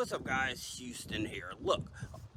What's up, guys? Houston here. Look,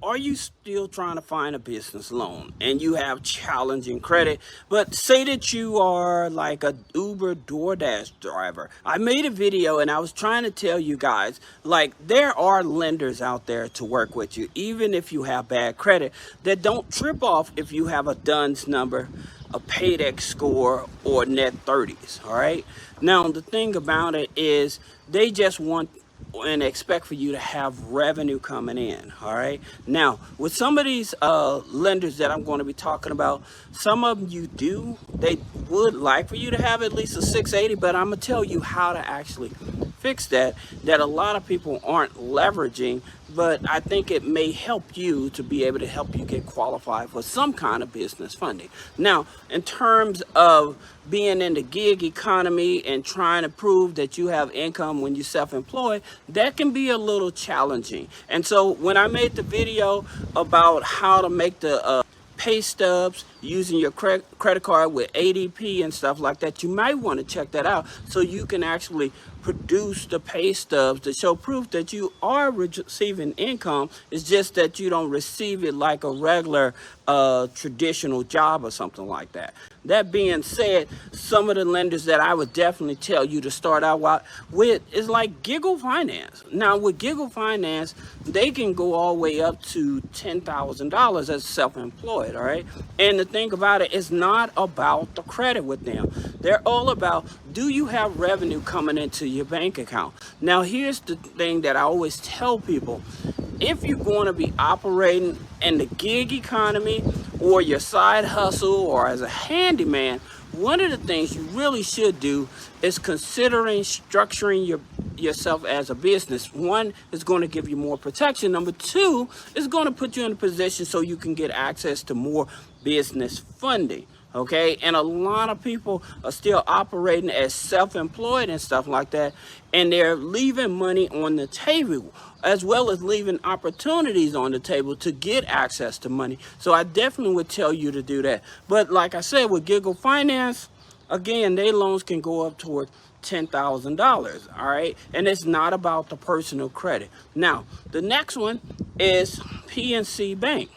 are you still trying to find a business loan and you have challenging credit, but say that you are like a Uber DoorDash driver? I made a video and I was trying to tell you guys, like, there are lenders out there to work with you, even if you have bad credit, that don't trip off if you have a DUNS number, a Paydex score, or net 30s. All right. Now, the thing about it is they just want and expect for you to have revenue coming in. All right. Now, with some of these lenders that I'm going to be talking about, some of them they would like for you to have at least a 680, but I'm gonna tell you how to actually fix that a lot of people aren't leveraging, but I think it may help you to be able to help you get qualified for some kind of business funding. Now, in terms of being in the gig economy and trying to prove that you have income when you're self-employed, that can be a little challenging. And so when I made the video about how to make the Paystubs using your credit card with ADP and stuff like that, you might want to check that out so you can actually produce the Paystubs to show proof that you are receiving income. It's just that you don't receive it like a regular traditional job or something like that. That being said, some of the lenders that I would definitely tell you to start out with is like Giggle Finance. Now, with Giggle Finance, they can go all the way up to $10,000 as self-employed, all right? And the thing about it is not about the credit with them. They're all about, do you have revenue coming into your bank account? Now, here's the thing that I always tell people. If you're going to be operating in the gig economy or your side hustle or as a handyman, one of the things you really should do is considering structuring yourself as a business. One, is going to give you more protection. Number two, is going to put you in a position so you can get access to more business funding. Okay, and a lot of people are still operating as self-employed and stuff like that, and they're leaving money on the table as well as leaving opportunities on the table to get access to money. So I definitely would tell you to do that. But like I said, with Giggle Finance, again, their loans can go up toward $10,000. All right, and it's not about the personal credit. Now, the next one is PNC Bank.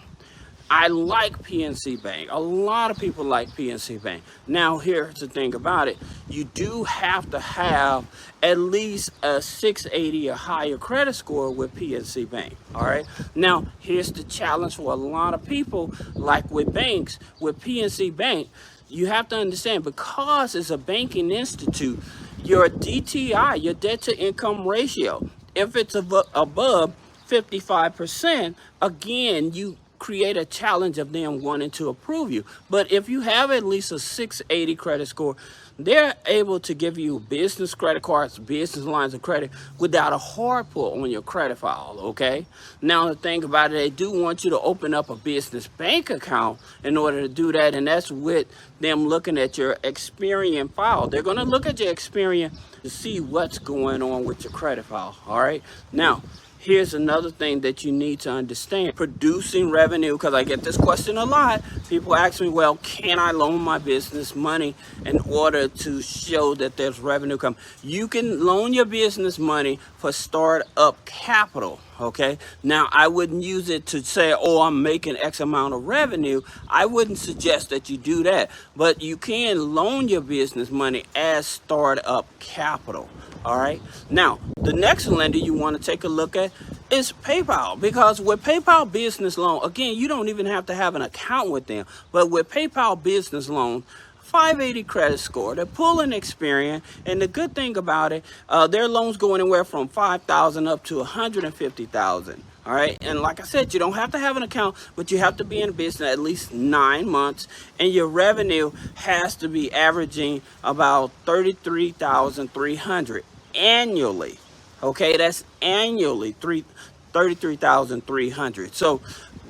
I like PNC Bank. A lot of people like PNC Bank. Now, here's the thing about it. You do have to have at least a 680 or higher credit score with PNC Bank. All right. Now, here's the challenge for a lot of people, like with banks, with PNC Bank. You have to understand, because it's a banking institute, your DTI, your debt to income ratio, if it's above 55%, again, you create a challenge of them wanting to approve you. But if you have at least a 680 credit score, they're able to give you business credit cards, business lines of credit without a hard pull on your credit file. Okay. Now, the thing about it, they do want you to open up a business bank account in order to do that. And that's with them looking at your Experian file. They're going to look at your Experian to see what's going on with your credit file. All right. Now, here's another thing that you need to understand. Producing revenue, because I get this question a lot. People ask me, well, can I loan my business money in order to show that there's revenue come? You can loan your business money for startup capital. Okay. Now, I wouldn't use it to say, oh, I'm making X amount of revenue. I wouldn't suggest that you do that. But you can loan your business money as startup capital. All right. Now, the next lender you want to take a look at is PayPal, because with PayPal business loan, again, you don't even have to have an account with them. But with PayPal business loan, 580 credit score, they're pulling Experian, and the good thing about it, their loans go anywhere from $5,000 up to $150,000. All right. And like I said, you don't have to have an account, but you have to be in business at least 9 months. And your revenue has to be averaging about $33,300 annually. OK, that's annually $33,300. So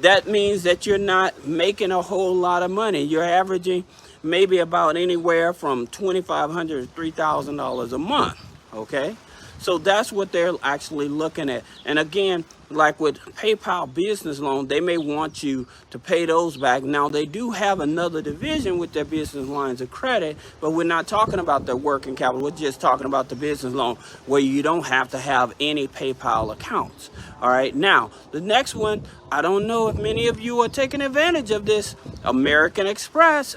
that means that you're not making a whole lot of money. You're averaging maybe about anywhere from $2,500 to $3,000 a month. OK. So that's what they're actually looking at. And again, like with PayPal business loan, they may want you to pay those back. Now, they do have another division with their business lines of credit, but we're not talking about their working capital. We're just talking about the business loan where you don't have to have any PayPal accounts. All right. Now, the next one, I don't know if many of you are taking advantage of this. American Express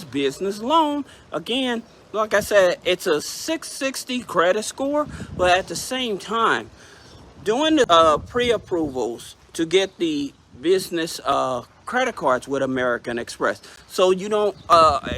business loan. Again, like I said, it's a 660 credit score, but at the same time, doing the pre-approvals to get the business credit cards with American Express, so you don't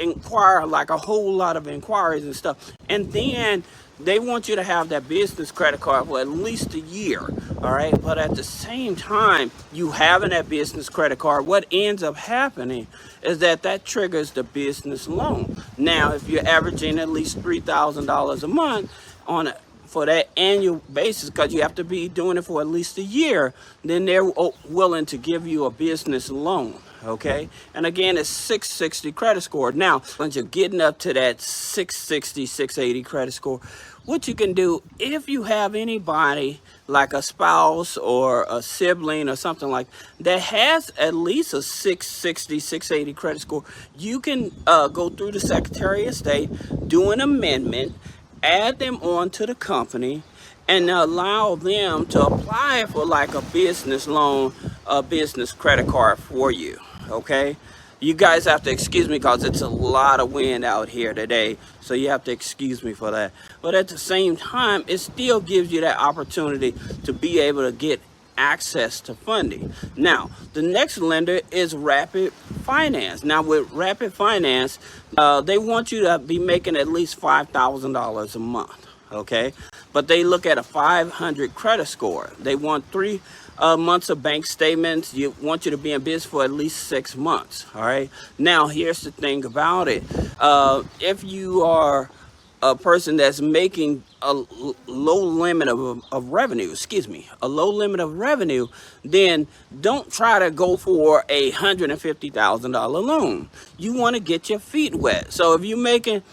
inquire like a whole lot of inquiries and stuff. And then they want you to have that business credit card for at least a year. All right, but at the same time, you having that business credit card, what ends up happening is that triggers the business loan. Now, if you're averaging at least $3,000 a month on for that annual basis, because you have to be doing it for at least a year, then they're willing to give you a business loan. Okay, and again, it's 660 credit score. Now, once you're getting up to that 660, 680 credit score, what you can do, if you have anybody like a spouse or a sibling or something like that has at least a 660, 680 credit score, you can go through the Secretary of State, do an amendment, add them on to the company, and allow them to apply for like a business loan, a business credit card for you. Okay, you guys have to excuse me because it's a lot of wind out here today, so you have to excuse me for that. But at the same time, it still gives you that opportunity to be able to get access to funding. Now, the next lender is Rapid Finance. Now, with Rapid Finance, they want you to be making at least $5,000 a month. Okay, but they look at a 500 credit score. They want 3 months of bank statements. You want you to be in business for at least 6 months. All right. Now, here's the thing about it. If you are a person that's making a low limit of revenue, then don't try to go for a $150,000 loan. You want to get your feet wet. So if you're making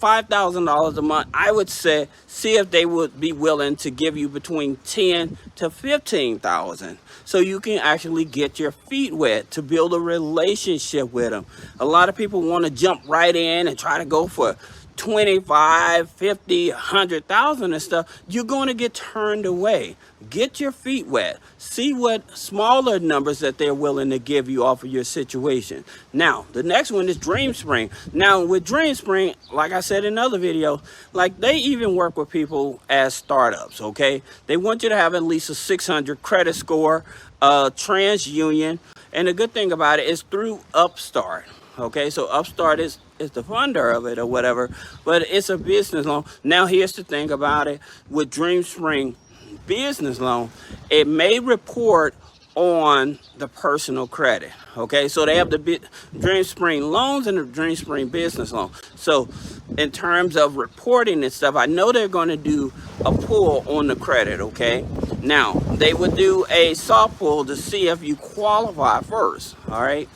$5,000 a month, I would say see if they would be willing to give you between $10,000 to $15,000, so you can actually get your feet wet to build a relationship with them. A lot of people want to jump right in and try to go for 25, 50, 100,000 and stuff. You're going to get turned away. Get your feet wet. See what smaller numbers that they're willing to give you off of your situation. Now, the next one is DreamSpring. Now, with DreamSpring, like I said in another video, like they even work with people as startups, okay? They want you to have at least a 600 credit score, TransUnion, and the good thing about it is through Upstart. Okay, so Upstart is the funder of it or whatever, but it's a business loan. Now, here's the thing about it. With DreamSpring business loan, it may report on the personal credit. Okay, so they have the DreamSpring loans and the DreamSpring business loan. So in terms of reporting and stuff, I know they're going to do a pull on the credit. Okay, now they would do a soft pull to see if you qualify first. All right,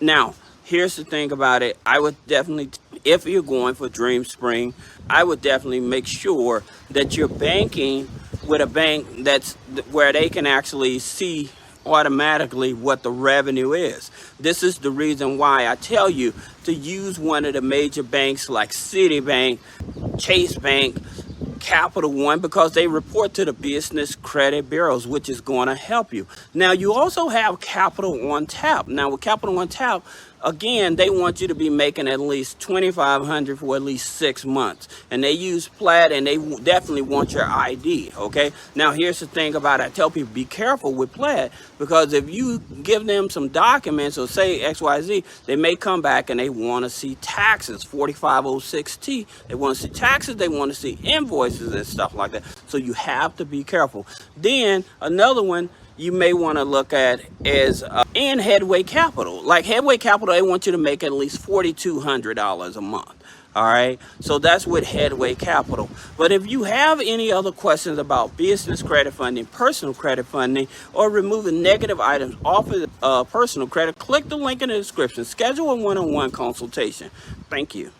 now here's the thing about it. I would definitely, if you're going for DreamSpring, I would definitely make sure that you're banking with a bank that's where they can actually see automatically what the revenue is. This is the reason why I tell you to use one of the major banks like Citibank, Chase Bank, Capital One, because they report to the business credit bureaus, which is going to help you. Now, you also have Capital on Tap. Now, with Capital on Tap, again, they want you to be making at least $2,500 for at least 6 months. And they use Plaid, and they definitely want your ID, okay? Now, here's the thing about it. I tell people, be careful with Plaid, because if you give them some documents or say XYZ, they may come back and they want to see taxes, 4506T. They want to see taxes. They want to see invoices and stuff like that. So you have to be careful. Then another one you may want to look at is in Headway Capital. Like Headway Capital, they want you to make at least $4,200 a month. All right, so that's with Headway Capital. But if you have any other questions about business credit funding, personal credit funding, or removing negative items off of personal credit, click the link in the description. Schedule a one-on-one consultation. Thank you.